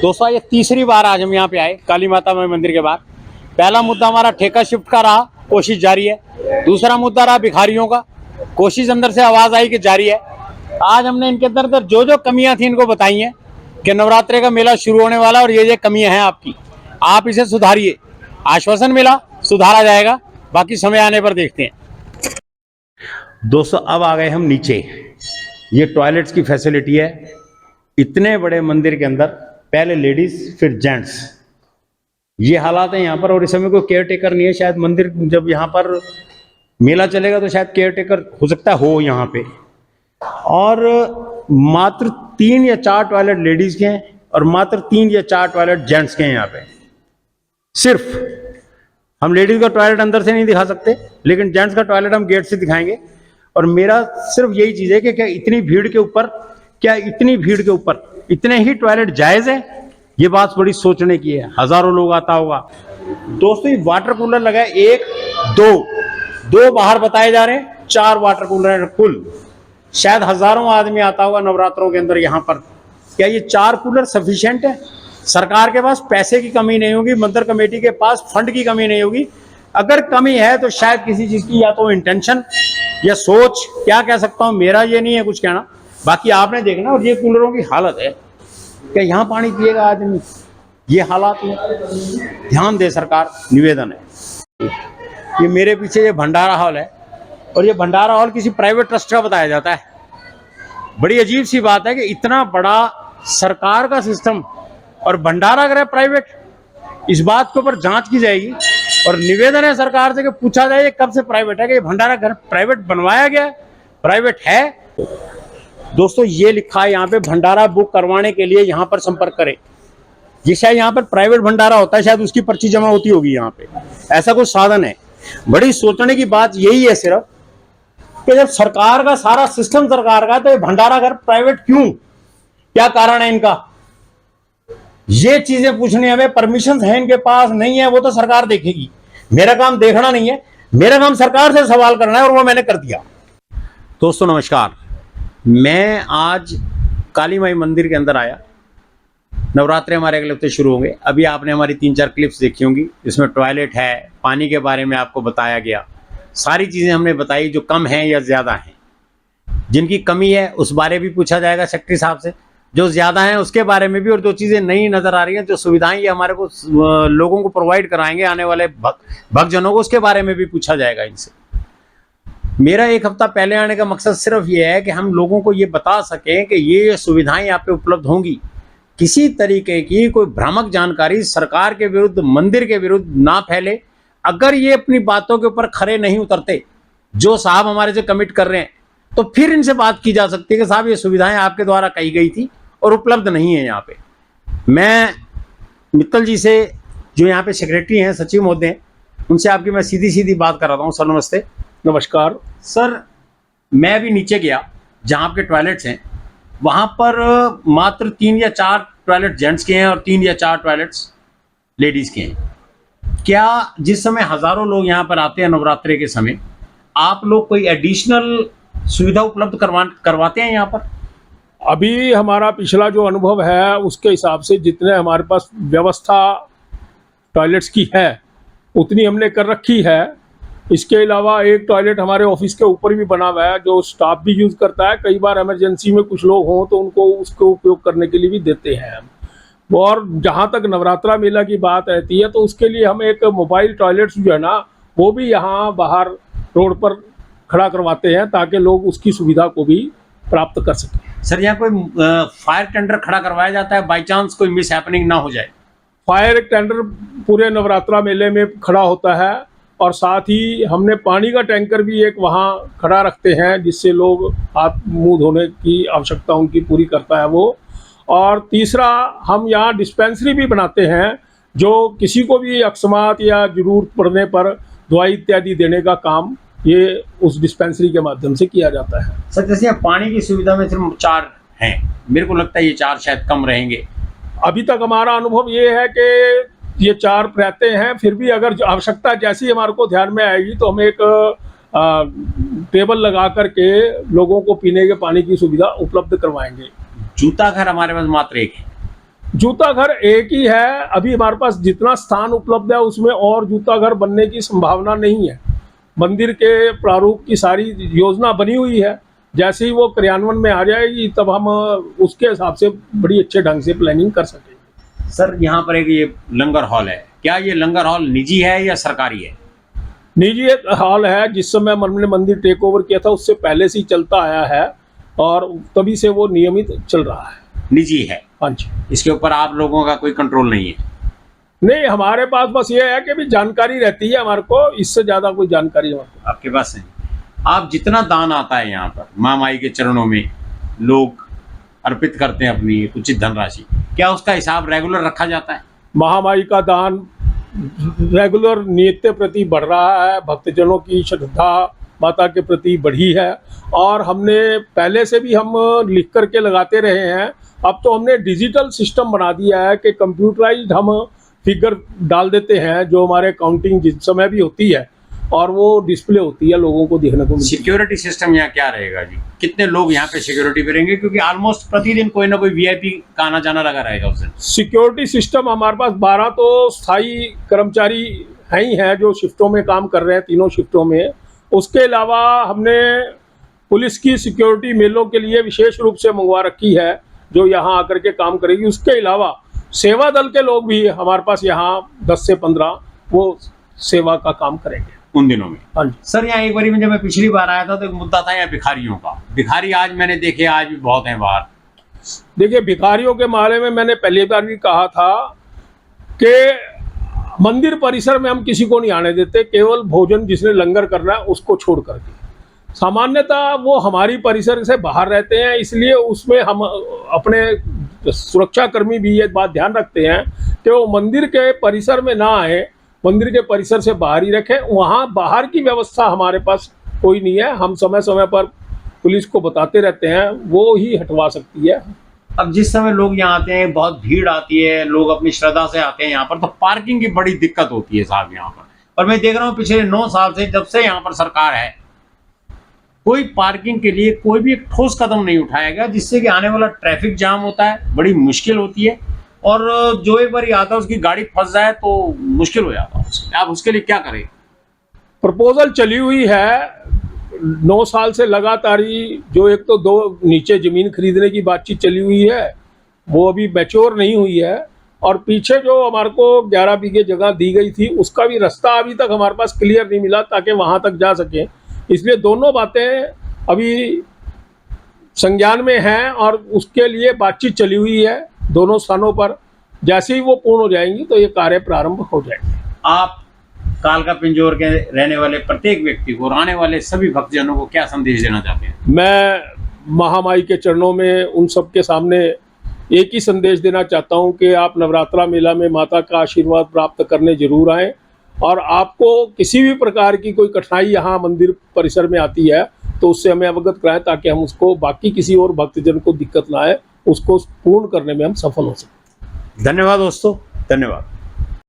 दोस्तों ये तीसरी बार आज हम यहाँ पे आए काली माता मंदिर के बाद। पहला मुद्दा हमारा ठेका शिफ्ट का रहा, कोशिश जारी है। दूसरा मुद्दा रहा भिखारियों का, कोशिश अंदर से आवाज आई कि जारी है। आज हमने इनके अंदर जो जो कमियां थी इनको बताई हैं कि नवरात्रे का मेला शुरू होने वाला और ये कमियां हैं आपकी, आप इसे सुधारिए। आश्वासन मिला, सुधारा जाएगा, बाकी समय आने पर देखते हैं। दोस्तों अब आ गए हम नीचे। ये टॉयलेट्स की फैसिलिटी है। इतने बड़े मंदिर के अंदर पहले लेडीज फिर जेंट्स, ये हालात है यहाँ पर। और इस समय कोई केयर टेकर नहीं है। शायद मंदिर जब यहाँ पर मेला चलेगा तो शायद केयर टेकर हो सकता हो यहाँ पे। और मात्र 3 या 4 टॉयलेट लेडीज के हैं और मात्र 3 या 4 टॉयलेट जेंट्स के हैं यहाँ पे। सिर्फ हम लेडीज का टॉयलेट अंदर से नहीं दिखा सकते, लेकिन जेंट्स का टॉयलेट हम गेट से दिखाएंगे। और मेरा सिर्फ यही चीज है कि क्या इतनी भीड़ के ऊपर इतने ही टॉयलेट जायज है? ये बात बड़ी सोचने की है। हजारों लोग आता होगा। दोस्तों ये वाटर कूलर लगा है, 1 2 बाहर बताए जा रहे हैं, 4 वाटर कूलर है कुल। शायद हजारों आदमी आता होगा नवरात्रों के अंदर यहाँ पर। क्या ये 4 कूलर सफिशिएंट है? सरकार के पास पैसे की कमी नहीं होगी, मंदिर कमेटी के पास फंड की कमी नहीं होगी। अगर कमी है तो शायद किसी चीज की या तो इंटेंशन या सोच, क्या कह सकता हूं, मेरा ये नहीं है कुछ कहना। बाकी आपने देखना। और ये कूलरों की हालत है, क्या यहाँ पानी पिएगा आदमी? ये हालात में ध्यान दे सरकार, निवेदन है। ये मेरे पीछे ये भंडारा हॉल है और ये भंडारा हॉल किसी प्राइवेट ट्रस्ट का बताया जाता है। बड़ी अजीब सी बात है कि इतना बड़ा सरकार का सिस्टम और भंडारा घर है प्राइवेट। इस बात के ऊपर जांच की जाएगी और निवेदन है सरकार से कि पूछा जाए कब से प्राइवेट है, कि भंडारा घर प्राइवेट बनवाया गया, प्राइवेट है। दोस्तों ये लिखा है यहाँ पे, भंडारा बुक करवाने के लिए यहाँ पर संपर्क करें। ये शायद यहाँ पर प्राइवेट भंडारा होता है, शायद उसकी पर्ची जमा होती होगी यहाँ पे, ऐसा कुछ साधन है। बड़ी सोचने की बात यही है सिर्फ कि जब सरकार का सारा सिस्टम सरकार का, तो ये भंडारा घर प्राइवेट क्यों? क्या कारण है इनका? ये चीजें पूछनी हमें। परमिशन है इनके पास, नहीं है, वो तो सरकार देखेगी। मेरा काम देखना नहीं है, मेरा काम सरकार से सवाल करना है और वो मैंने कर दिया। दोस्तों नमस्कार, मैं आज काली माई मंदिर के अंदर आया। नवरात्रे हमारे अगले हफ्ते शुरू होंगे। अभी आपने हमारी 3-4 क्लिप्स देखी होंगी। इसमें टॉयलेट है, पानी के बारे में आपको बताया गया, सारी चीजें हमने बताई जो कम है या ज्यादा है। जिनकी कमी है उस बारे भी पूछा जाएगा सेक्रेटरी साहब से, जो ज्यादा है उसके बारे में भी, और जो चीजें नई नजर आ रही हैं, जो सुविधाएं ये हमारे को लोगों को प्रोवाइड कराएंगे आने वाले भक्तजनों को, उसके बारे में भी पूछा जाएगा इनसे। मेरा 1 हफ्ता पहले आने का मकसद सिर्फ ये है कि हम लोगों को ये बता सकें कि ये सुविधाएं यहाँ पे उपलब्ध होंगी। किसी तरीके की कोई भ्रामक जानकारी सरकार के विरुद्ध, मंदिर के विरुद्ध ना फैले। अगर ये अपनी बातों के ऊपर खरे नहीं उतरते, जो साहब हमारे से कमिट कर रहे हैं, तो फिर इनसे बात की जा सकती है कि साहब ये सुविधाएं आपके द्वारा कही गई थी और उपलब्ध नहीं है यहाँ पे। मैं मित्तल जी से, जो यहाँ पे सेक्रेटरी हैं, सचिव महोदय हैं, उनसे आपकी मैं सीधी बात कर रहा हूँ। सर नमस्ते। नमस्कार सर, मैं भी नीचे गया जहाँ आपके टॉयलेट्स हैं, वहाँ पर मात्र 3 या 4 टॉयलेट जेंट्स के हैं और 3 या 4 टॉयलेट्स लेडीज के हैं। क्या जिस समय हजारों लोग यहाँ पर आते हैं नवरात्रे के समय, आप लोग कोई एडिशनल सुविधा उपलब्ध करवाते हैं यहाँ पर? अभी हमारा पिछला जो अनुभव है उसके हिसाब से जितने हमारे पास व्यवस्था टॉयलेट्स की है उतनी हमने कर रखी है। इसके अलावा एक टॉयलेट हमारे ऑफिस के ऊपर भी बना हुआ है जो स्टाफ भी यूज़ करता है। कई बार इमरजेंसी में कुछ लोग हों तो उनको उसको उपयोग करने के लिए भी देते हैं हम। और जहाँ तक नवरात्रा मेला की बात रहती है तो उसके लिए हम एक मोबाइल टॉयलेट्स जो है ना, वो भी यहाँ बाहर रोड पर खड़ा करवाते हैं ताकि लोग उसकी सुविधा को भी प्राप्त कर सकें। सर यहाँ कोई फायर टेंडर खड़ा करवाया जाता है, बाई चांस कोई मिस हैपनिंग ना हो जाए? फायर टेंडर पूरे नवरात्रा मेले में खड़ा होता है और साथ ही हमने पानी का टैंकर भी एक वहाँ खड़ा रखते हैं जिससे लोग हाथ मुंह धोने की आवश्यकता उनकी पूरी करता है वो। और तीसरा, हम यहाँ डिस्पेंसरी भी बनाते हैं जो किसी को भी अकस्मात या जरूरत पड़ने पर दवाई इत्यादि देने का काम ये उस डिस्पेंसरी के माध्यम से किया जाता है। सर जैसे पानी की सुविधा में सिर्फ 4 हैं, मेरे को लगता है ये 4 शायद कम रहेंगे। अभी तक हमारा अनुभव ये है कि ये 4 रहते हैं। फिर भी अगर आवश्यकता जैसी हमारे को ध्यान में आएगी तो हम एक टेबल लगा करके लोगों को पीने के पानी की सुविधा उपलब्ध करवाएंगे। जूता घर हमारे पास मात्र 1 है। जूता घर एक ही है, अभी हमारे पास जितना स्थान उपलब्ध है उसमें और जूता घर बनने की संभावना नहीं है। मंदिर के प्रारूप की सारी योजना बनी हुई है, जैसे ही वो क्रियान्वयन में आ जाएगी तब हम उसके हिसाब से बड़ी अच्छे ढंग से प्लानिंग कर सकेंगे। सर यहाँ पर एक ये लंगर हॉल है, क्या ये लंगर हॉल निजी है या सरकारी है? निजी एक हॉल है, जिस समय हमने मंदिर टेक ओवर किया था उससे पहले से ही चलता आया है और तभी से वो नियमित चल रहा है। निजी है? हाँ जी। इसके ऊपर आप लोगों का कोई कंट्रोल नहीं है? नहीं, हमारे पास बस ये है कि भी जानकारी रहती है हमारे को, इससे ज्यादा कोई जानकारी हमारे को। आपके पास है? आप जितना दान आता है यहाँ पर माँ माई के चरणों में लोग अर्पित करते हैं अपनी उचित धनराशि, क्या उसका हिसाब रेगुलर रखा जाता है? महामाई का दान रेगुलर नित्य प्रति बढ़ रहा है, भक्तजनों की श्रद्धा माता के प्रति बढ़ी है और हमने पहले से भी हम लिख करके लगाते रहे हैं। अब तो हमने डिजिटल सिस्टम बना दिया है कि कंप्यूटराइज्ड हम फिगर डाल देते हैं, जो हमारे काउंटिंग जिस समय भी होती है और वो डिस्प्ले होती है, लोगों को देखने को मिलती है। सिक्योरिटी सिस्टम यहाँ क्या रहेगा जी? कितने लोग यहाँ पे सिक्योरिटी पे रहेंगे, क्योंकि ऑलमोस्ट प्रतिदिन कोई ना कोई वीआईपी का आना जाना लगा रहेगा उस दिन। सिक्योरिटी सिस्टम हमारे पास 12 तो स्थायी कर्मचारी हैं ही हैं जो शिफ्टों में काम कर रहे हैं, तीनों शिफ्टों में। उसके अलावा हमने पुलिस की सिक्योरिटी मेलों के लिए विशेष रूप से मंगवा रखी है, जो यहाँ आकर के काम करेगी। उसके अलावा सेवा दल के लोग भी हमारे पास यहाँ 10 से 15 वो सेवा का काम करेंगे उन दिनों में। हाँ जी। सर यहाँ एक बार जब मैं पिछली बार आया था तो एक मुद्दा था यहाँ भिखारियों का। भिखारी आज मैंने देखे आज भी बहुत हैं बाहर। देखिए, भिखारियों के मामले में मैंने पहली बार भी कहा था कि मंदिर परिसर में हम किसी को नहीं आने देते, केवल भोजन जिसने लंगर करना है उसको छोड़ करके। सामान्यतः वो हमारी परिसर से बाहर रहते हैं, इसलिए उसमें हम अपने सुरक्षा कर्मी भी ये बात ध्यान रखते हैं कि वो मंदिर के परिसर में ना आए, मंदिर के परिसर से बाहर ही रखें। वहाँ बाहर की व्यवस्था हमारे पास कोई नहीं है, हम समय समय पर पुलिस को बताते रहते हैं, वो ही हटवा सकती है। अब जिस समय लोग यहाँ आते हैं, बहुत भीड़ आती है, लोग अपनी श्रद्धा से आते हैं यहाँ पर, तो पार्किंग की बड़ी दिक्कत होती है साहब यहाँ पर। और मैं देख रहा हूँ पिछले 9 साल से जब से यहाँ पर सरकार है, कोई पार्किंग के लिए कोई भी एक ठोस कदम नहीं उठाया गया, जिससे कि आने वाला ट्रैफिक जाम होता है, बड़ी मुश्किल होती है और जो एक बार आता है उसकी गाड़ी फंस जाए तो मुश्किल हो जाता है। आप उसके लिए क्या करें? प्रपोजल चली हुई है 9 साल से लगातार ही, जो एक तो 2 नीचे जमीन खरीदने की बातचीत चली हुई है, वो अभी मैच्योर नहीं हुई है, और पीछे जो हमारे को 11 बीघे जगह दी गई थी उसका भी रास्ता अभी तक हमारे पास क्लियर नहीं मिला ताकि वहां तक जा सके। इसलिए दोनों बातें अभी संज्ञान में हैं और उसके लिए बातचीत चली हुई है दोनों स्थानों पर। जैसे ही वो पूर्ण हो जाएंगी तो ये कार्य प्रारंभ हो जाएंगे। आप कालका पिंजौर के रहने वाले प्रत्येक व्यक्ति को और आने वाले सभी भक्तजनों को क्या संदेश देना चाहते हैं? मैं महामाई के चरणों में उन सब के सामने एक ही संदेश देना चाहता हूं कि आप नवरात्रा मेला में माता का आशीर्वाद प्राप्त करने जरूर आएँ, और आपको किसी भी प्रकार की कोई कठिनाई यहाँ मंदिर परिसर में आती है तो उससे हमें अवगत कराएं, ताकि हम उसको बाकी किसी और भक्तजन को दिक्कत ना आए, उसको पूर्ण करने में हम सफल हो सकें। धन्यवाद दोस्तों, धन्यवाद।